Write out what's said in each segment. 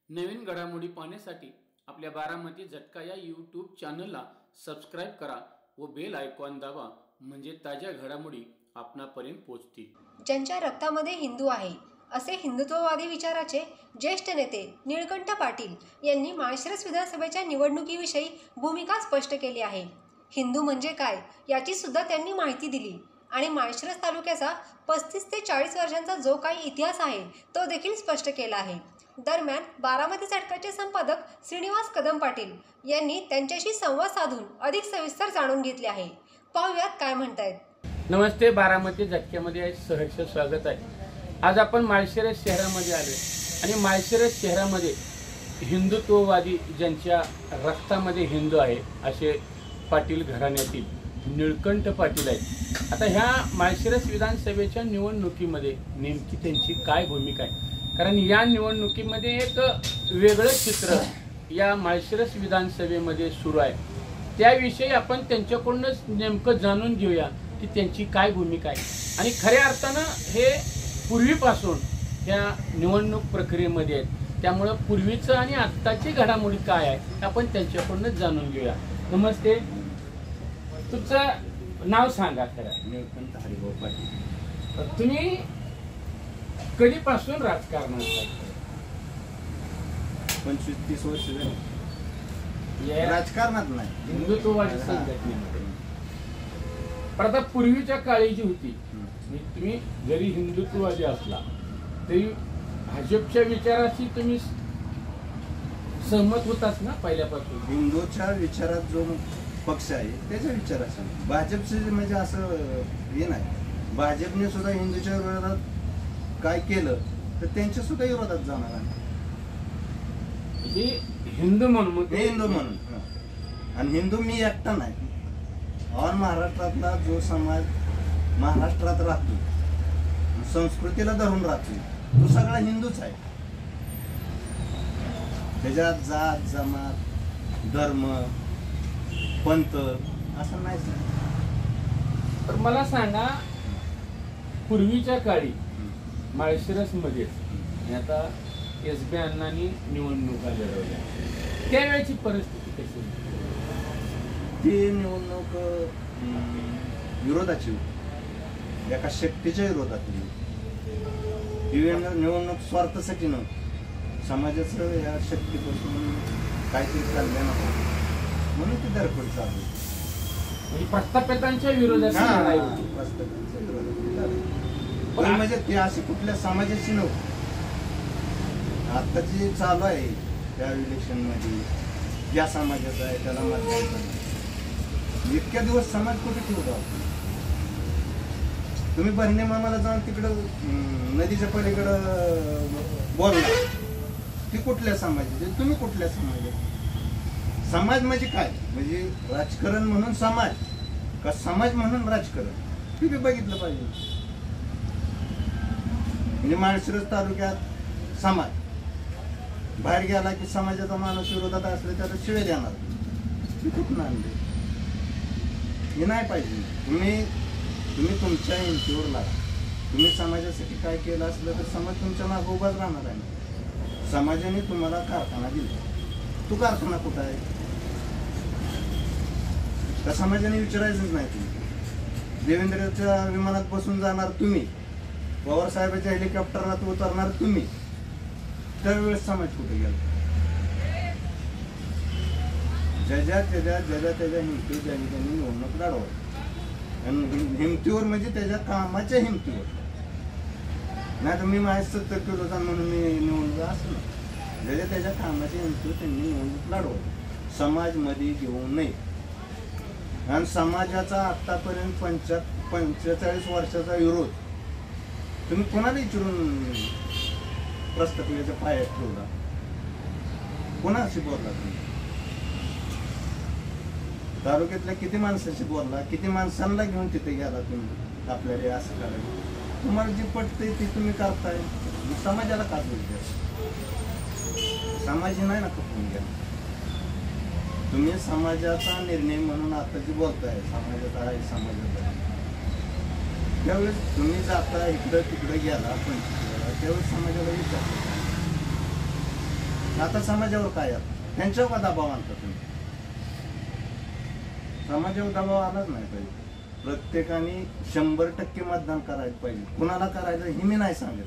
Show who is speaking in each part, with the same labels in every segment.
Speaker 1: नवीन घडामोडी पाहण्यासाठी आपल्या बारामती झटका या यूट्यूब चॅनलला सबस्क्राईब करा व बेल आयकॉन दाबा, म्हणजे ताज्या घडामोडी आपणापर्यंत पोहोचतील।
Speaker 2: ज्यांच्या रक्तामध्ये हिंदू आहे असे हिंदुत्ववादी विचाराचे ज्येष्ठ नेते निळकंठ पाटील यांनी माळशिरस विधानसभेच्या निवडणुकीविषयी भूमिका स्पष्ट केली आहे। हिंदू म्हणजे काय याची सुद्धा त्यांनी माहिती दिली आणि माळशिरस तालुक्याचा 35 ते 40 वर्षांचा जो काही इतिहास आहे तो देखील स्पष्ट केला आहे। दरम्यान बारामती झटकाचे संपादक श्रीनिवास कदम पाटील यांनी त्यांच्याशी संवाद साधून अधिक सविस्तर जाणून घेतले आहे। पाहूयात काय म्हणतायत।
Speaker 1: नमस्ते, बारामती झटक्यामध्ये सहर्ष स्वागत आहे। आज आपण माळशिरस शहरामध्ये आलोय आणि माळशिरस शहरामध्ये हिंदुत्ववादी ज्यांच्या रक्तामध्ये हिंदू आहे असे पाटील घराण्यातील निळकंठ पाटील आहेत। आता ह्या माळशिरस विधानसभेच्या निवडणुकीमध्ये नेमकी त्यांची काय भूमिका आहे, कारण या निवडणुकीमध्ये एक वेगळं चित्र या माळशिरस विधानसभेमध्ये सुरू आहे। त्याविषयी आपण त्यांच्याकडूनच नेमकं जाणून घेऊया की त्यांची काय भूमिका आहे आणि खऱ्या अर्थानं हे पूर्वीपासून ह्या निवडणूक प्रक्रियेमध्ये आहेत, त्यामुळं पूर्वीचं आणि आत्ताची घडामोडी काय आहे आपण त्यांच्याकडूनच जाणून घेऊया। नमस्ते, तुमचं नाव सांगा। खरं निळकंठ हरिभाऊ पाटील, तुम्ही कधीपासून राजकारणात?
Speaker 3: 25-30 वर्ष झाली राजकारणात नाही,
Speaker 1: हिंदुत्ववादी संघटनेमध्ये। पण आता पूर्वीच्या काळी जी होती, तुम्ही जरी हिंदुत्ववादी असला तरी भाजपच्या विचाराशी तुम्ही सहमत होताच ना पहिल्यापासून?
Speaker 3: हिंदूच्या विचारात जो पक्ष आहे त्याच्या विचाराचा, भाजपचे म्हणजे असं हे नाही। भाजपने सुद्धा हिंदूच्या विरोधात काय केलं तर त्यांच्या सुद्धा विरोधात जाणार आहे।
Speaker 1: हिंदू म्हणून
Speaker 3: हिंदू म्हणून, आणि हिंदू मी एकटा नाही, और महाराष्ट्रातला जो समाज महाराष्ट्रात राहतो, संस्कृतीला धरून राहतो, तो सगळा हिंदूच आहे। त्याच्यात जात जमात धर्म पंथ असं नाहीच नाही।
Speaker 1: तर मला सांगा, पूर्वीच्या काळी माळशिरस मध्ये आता SB अण्णांनी निवडणुका लढवल्या, त्यावेळेची परिस्थिती कशी होती?
Speaker 3: ती निवडणूक विरोधाची होती, एका शक्तीच्या विरोधातली ही निवडणूक स्वार्थासाठी नव्हती, समाजाचं या शक्तीपासून काहीतरी कल्याण होतं म्हणून ती धडपड चालू होती।
Speaker 1: प्रस्थापितांच्या विरोधात लढाई होती।
Speaker 3: प्रस्थापितांच्या विरोधात म्हणजे ते अशी कुठल्या समाजाची नव्हती। आता जे चालू आहे त्या इलेक्शन मध्ये ज्या समाजाचा आहे त्याला मतदान, इतक्या दिवस समाज कुठे ठेवतो? तुम्ही बहिणी मामाला जाऊन तिकडं नदीच्या पलीकडं बोलला, ती कुठल्या समाजाची, तुम्ही कुठल्या समाजाची? समाज म्हणजे काय, म्हणजे राजकारण म्हणून समाज का समाज म्हणून राजकारण, तुम्ही बघितलं पाहिजे। म्हणजे माळशिरस तालुक्यात समाज बाहेर गेला की समाजाचा माणूस विरोधात असले त्याला शिळे देणार, ती कुठून आणले? हे नाही पाहिजे। तुम्ही तुमच्या हिमतीवर लागा, तुम्ही समाजासाठी काय केलं असलं तर समाज तुमच्या मागे उभाच राहणार आहे। समाजाने तुम्हाला कारखाना दिला, तो कारखाना कुठं आहे? त्या समाजाने विचारायचंच नाही। तुम्ही देवेंद्रच्या विमानात बसून जाणार तुम्ही, पवार साहेबांच्या हेलिकॉप्टरात उतरणार तुम्ही, त्यावेळेस समाज कुठे गेला? ज्याच्या त्याच्या हिमतीवर त्यांनी निवडणूक लढवली, आणि हिमतीवर म्हणजे त्याच्या कामाच्या हिमतीवर, नाही तर मी माझ्या 70 किलोचा म्हणून मी निवडणूक असं ना, त्याच्या कामाच्या हिमतीवर त्यांनी निवडणूक लढवली, समाज मध्ये घेऊ नये। आणि समाजाचा आतापर्यंत 45 वर्षाचा विरोध तुम्ही कोणाला विचारून प्रस्थापिताच्या पायात ठेवला? कोणाशी बोलला तुम्ही? तालुक्यातल्या किती माणसाशी बोलला, किती माणसांना घेऊन तिथे गेला तुम्ही? आपल्याला असं करायचं, तुम्हाला जे पटतंय ते तुम्ही करताय, समाजाला का बोलताय? समाज नाही ना खपवून घ्या तुम्ही, समाजाचा निर्णय म्हणून आता जे बोलताय समाजाचा आहे, समाजाचा आहे, त्यावेळेस तुम्ही जाता इकडं तिकडं गेला पण त्यावेळेस समाजाला विचार आता समाजावर काय आहे? त्यांच्यावर का दबाव आणता तुम्ही? समाजावर दबाव आलाच नाही पाहिजे. प्रत्येकाने 100% मतदान करायला पाहिजे. कुणाला करायचं हे मी नाही सांगत,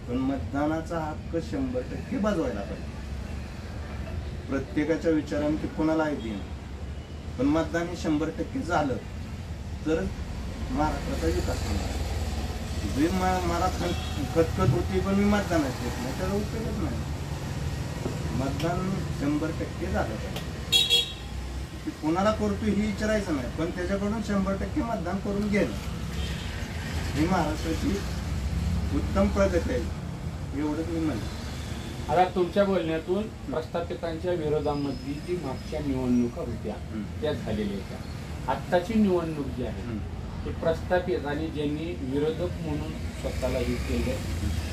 Speaker 3: पण मतदानाचा हक्क 100% बजवायला पाहिजे. प्रत्येकाच्या विचाराने ते कुणालाही देईन, पण मतदान हे 100% झालं तर महाराष्ट्राचा विकास होणार. जे मला खतखत होती पण मी मतदानात घेत नाही, त्याचा उपयोगच नाही. मतदान 100% झालं पाहिजे. की कोणाला करतो हे विचारायचं नाही, पण त्याच्याकडून 100% मतदान करून घेणं ही महाराष्ट्राची उत्तम प्रगती आहे, एवढंच मी म्हणतो.
Speaker 1: आता तुमच्या बोलण्यातून प्रस्थापितांच्या विरोधामध्ये जी मागच्या निवडणुका होत्या त्या झालेल्या होत्या. आत्ताची निवडणूक जी आहे ते प्रस्थापित आणि ज्यांनी विरोधक म्हणून स्वतःला हे केलं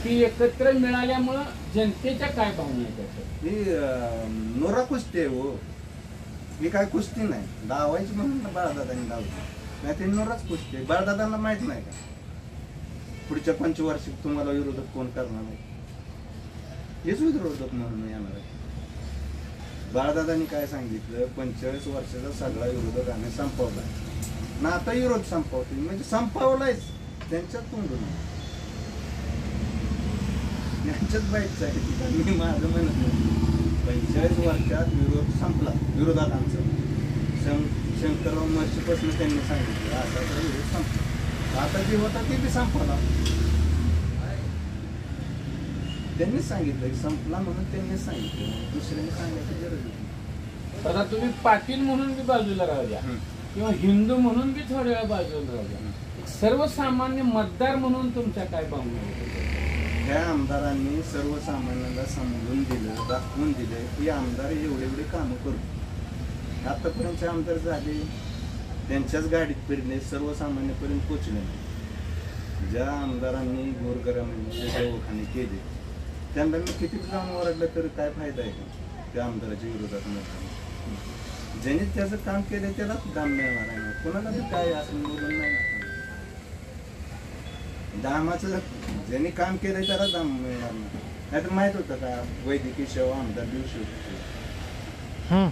Speaker 1: ती एकत्र मिळाल्यामुळं जनतेच्या काय भावना आहेत?
Speaker 3: ही नोरा कुस्ती आहे हो, ही काय कुस्ती नाही. डावायची म्हणून बाळदादांनी डावली नाही, ते नोराच कुस्ती आहे. बाळदादांना माहित नाही का पुढच्या 5 वर्षात तुम्हाला विरोधक कोण करणार आहे? हेच विरोधक म्हणून येणार आहे. बाळदादांनी काय सांगितलं, 45 वर्षाचा सगळा विरोधक आम्ही संपवला ना, आता विरोध संपवतो म्हणजे संपवलायच त्यांच्यात तोंडून, यांच्याच बाईकचं आहे. मी माझं म्हणत नाही, 45 वर्षात विरोध संपला विरोधकांचा. शंकरराव मर्शीपासून त्यांनी सांगितलं आता विरोध संपला, आता जे होता ते बी संपला. त्यांनीच सांगितलं की संपला म्हणून त्यांनीच सांगितलं, दुसऱ्याने सांगायची गरज नाही.
Speaker 1: आता तुम्ही पाटील म्हणून बी बाजूला राहू द्या किंवा हिंदू म्हणून बी थोड्या वेळा बाजूला राहू द्या, सर्वसामान्य मतदार म्हणून तुमच्या काय भावना होत्या?
Speaker 3: ह्या आमदारांनी सर्वसामान्यांना समजून दिलं, दाखवून दिलं की आमदार एवढे एवढे कामं करतो. आतापर्यंतचे आमदार झाले त्यांच्याच गाडीत फिरले, सर्वसामान्यपर्यंत पोचले नाही. ज्या आमदारांनी गोरगरिबांचे दवाखाने केले त्यांना मी किती जाऊन ओरडलं तर काय फायदा आहे का त्या आमदाराच्या विरोधात नाही? ज्यांनी त्याचं काम केलं त्यालाच दाम मिळणार आहे ना, कोणाला बी काय असं बोलून नाही ना. दामाचं ज्यांनी काम केलंय त्याला दाम मिळणार नाही. नाहीतर माहित होतं का वैद्यकीय सेवा आमदार देऊ शकतो?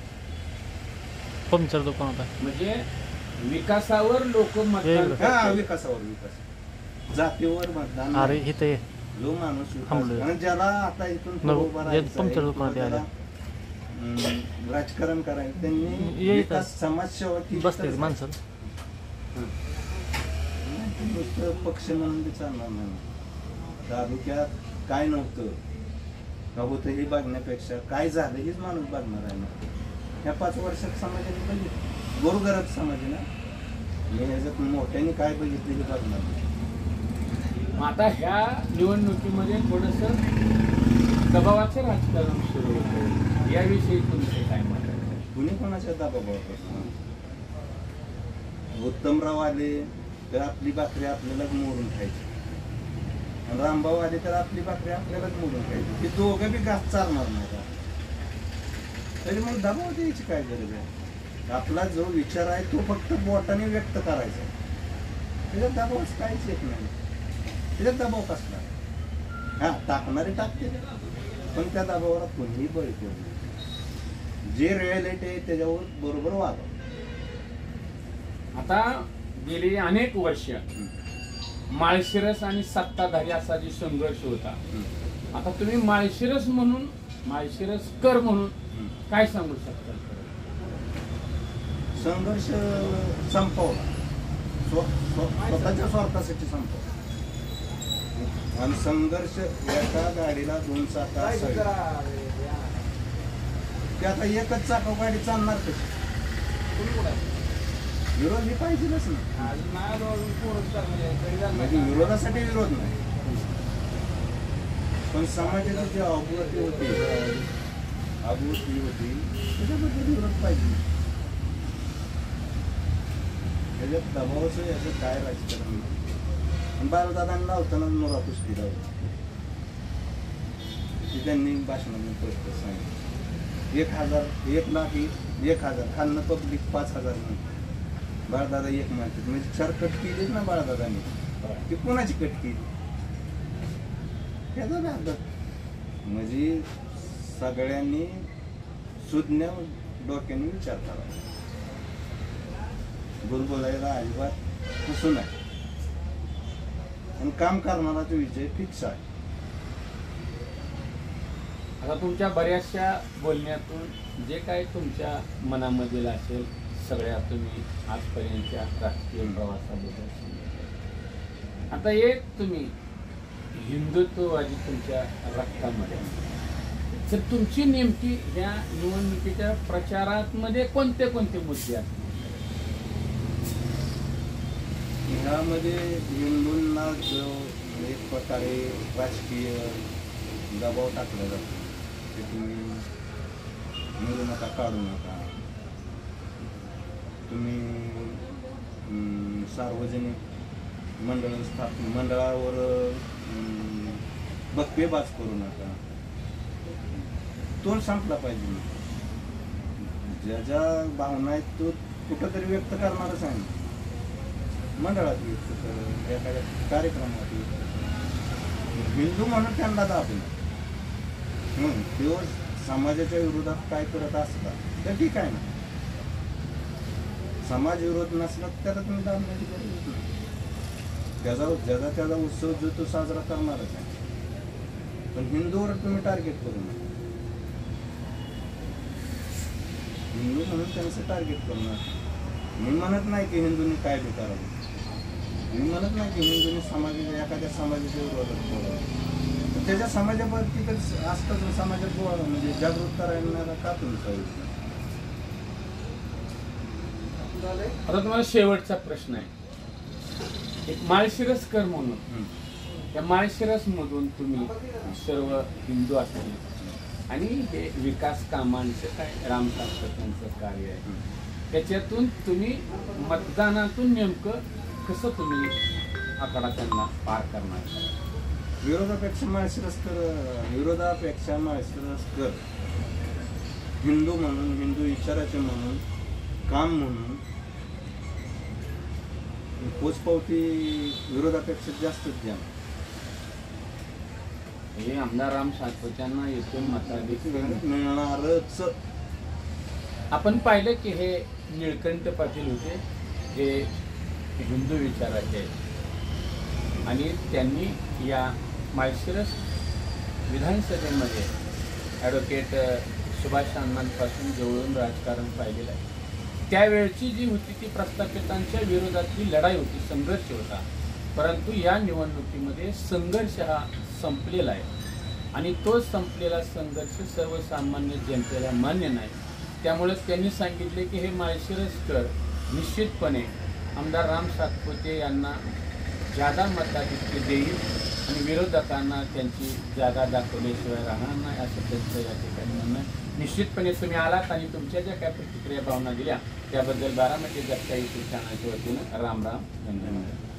Speaker 4: पंक्चर दुकान होता
Speaker 1: म्हणजे विकासावर लोक मतदान
Speaker 3: हा, विकासावर विकास, जातीवर मतदान
Speaker 4: अरे
Speaker 3: नाही.
Speaker 4: इथे
Speaker 3: जो माणूस
Speaker 4: थांबलोय.
Speaker 3: विकास, आणि ज्याला आता इथून पुढे
Speaker 4: नको,
Speaker 3: उभा
Speaker 4: जे
Speaker 3: राहायचं आहे,
Speaker 4: पंक्चर दुकानात
Speaker 3: किंवा
Speaker 4: यायला.
Speaker 3: त्याला, राजकारण करायचं त्यांनी
Speaker 4: ये
Speaker 3: विकास समाजसेवा केली
Speaker 4: बसले
Speaker 3: तरच
Speaker 4: माणसं.
Speaker 3: नुसतं पक्ष म्हणून बी चालणार नाही. तालुक्यात काय नव्हतं का होतं हे बघण्यापेक्षा काय झालं हेच माणूस बघणार आहे ना. ह्या 5 वर्षात समाजाने बघितलं, गोरगरीब समाज आहे ना, मी ह्याच्यात मोठ्याने काय बघितलं हे बघणार नाही.
Speaker 1: आता ह्या निवडणुकीमध्ये थोडंसं दबावाचं राजकारण सुरू होतं, याविषयी तुमचे काय मत आहे?
Speaker 3: कुणी कोणाच्या दबावावर? उत्तमराव आले तर आपली भाकरी आपल्यालाच मोडून खायची, आणि रामभाऊ आले तर आपली भाकरी आपल्यालाच मोडून खायची. ते दोघं बी घास चालणार नाही का? तरी मग दबाव द्यायची काय गरज आहे? आपला जो विचार आहे तो फक्त बोटाने व्यक्त करायचा, त्याच्यात दबावच काहीच येत नाही. त्याच्यात दबाव कसला? हा, टाकणारे टाकते, पण त्या दबावाला कोणीही बळी पडू नये. जे रिॲलिटी आहे त्याच्यावर बरोबर वागा.
Speaker 1: आता गेली अनेक वर्ष माळशिरस आणि सत्ताधारी असा जो संघर्ष होता, आता तुम्ही माळशिरस म्हणून, माळशिरसकर म्हणून काय सांगू शकता?
Speaker 3: संघर्ष संपवला, स्वतःच्या स्वार्थासाठी संपवला. आणि संघर्ष एका गाडीला 2 चाका असावी, ते आता एकच चाका गाडी चालणार कशी? विरोध ही पाहिजेच ना, म्हणजे विरोधासाठी विरोध नाही, पण समाजाची जी अवगती होती त्याच्याबद्दल विरोध पाहिजे. त्याच्यात दबावाचं याचं काय राजकारण नाही. बालदादांना लावताना नोरा कुस्ती लावली, त्यांनी भाषणाने स्पष्ट सांगितलं 1,00,000 खालनं पब्लिक 5,000 म्हणते, बाळदादा 1 म्हणतात. म्हणजे 4 कट केलीच ना बाळदादांनी, ती कोणाची कट केली? त्याचा अर्थ म्हणजे सगळ्यांनी सुज्ञ डोक्याने विचार करावा. बोलायला अजिबात पुसू नये आणि काम करणारा तो विजय फिक्स आहे.
Speaker 1: आता तुमच्या बऱ्याचशा बोलण्यातून जे काय तुमच्या मनामधील असेल सगळ्या तुम्ही आजपर्यंतच्या राजकीय प्रवासाबद्दल सांगितलं. आता एक तुम्ही हिंदुत्ववादी तुमच्या रक्तामध्ये तर तुमची नेमकी या निवडणुकीच्या प्रचारात मध्ये कोणते कोणते मुद्दे असतात?
Speaker 3: ह्यामध्ये हिंदूंना जो एक प्रकारे राजकीय दबाव टाकला जातो की तुम्ही निवडू नका, काढू नका, तुम्ही सार्वजनिक मंडळावर बक्केबाज करू नका. तो संपला पाहिजे. ज्या ज्या भावना आहेत तो कुठंतरी व्यक्त करणारच आहे. मंडळात व्यक्त कर, एखाद्या कार्यक्रमात व्यक्त कर. हिंदू म्हणून त्यांना दाबून तो समाजाच्या विरोधात काय करत असला तर ठीक आहे ना. समाज विरोध नसला त्याला तुम्ही दाबण्याची गरज नाही. त्याचा उत्सव जो तो साजरा करणारच आहे. पण हिंदूवर तुम्ही टार्गेट करू नका. हिंदू म्हणून त्यांचं टार्गेट करणार. मी म्हणत नाही की हिंदूंनी काय बी करावं. मी म्हणत नाही की हिंदूंनी समाजाच्या एखाद्या समाजाच्या विरोधात बोलावं. त्याच्या समाजावरती तर असतं समाजात म्हणजे जागृत करायला का तुम्ही.
Speaker 1: आता तुम्हाला शेवटचा प्रश्न आहे. एक माळशिरसकर म्हणून त्या माळशिरसमधून तुम्ही सर्व हिंदू असतील आणि हे विकास कामांचं काय राम सातपुतेंचं कार्य आहे त्याच्यातून तुम्ही मतदानातून नेमकं कसं तुम्ही आकडा त्यांना पार करणार?
Speaker 3: विरोधापेक्षा माळशिरसकर हिंदू म्हणून, हिंदू विचाराचे म्हणून, काम म्हणून पोचपावती विरोधापेक्षा जास्तच द्या.
Speaker 1: हे आमदार राम सातपुतेंना येथून मताधिक्य
Speaker 3: मिळणारच.
Speaker 1: आपण पाहिलं की हे निळकंठ पाटील होते जे हिंदू विचाराचे आणि त्यांनी या माळशिरस विधानसभेमध्ये ॲडव्होकेट सुभाष अण्णांपासून जवळून राजकारण पाहिलेलं आहे. त्यावेळची जी होती ती प्रस्थापितांच्या विरोधातली लढाई होती, संघर्ष होता. परंतु या निवडणुकीमध्ये संघर्ष हा संपलेला आहे आणि तो संपलेला संघर्ष सर्वसामान्य जनतेला मान्य नाही. त्यामुळे त्यांनी सांगितले की हे माळशिरसकर निश्चितपणे आमदार राम सातपुते यांना जादा मताधिक्य देईल आणि विरोधकांना त्यांची जागा दाखवल्याशिवाय राहणार नाही असं त्यांचं या ठिकाणी म्हणणं. निश्चितपणे तुम्ही आलात आणि तुमच्या ज्या काय प्रतिक्रिया भावना दिल्या त्याबद्दल बारामती जगता यूट्यूब चॅनलच्या वतीनं राम राम धन्यवाद.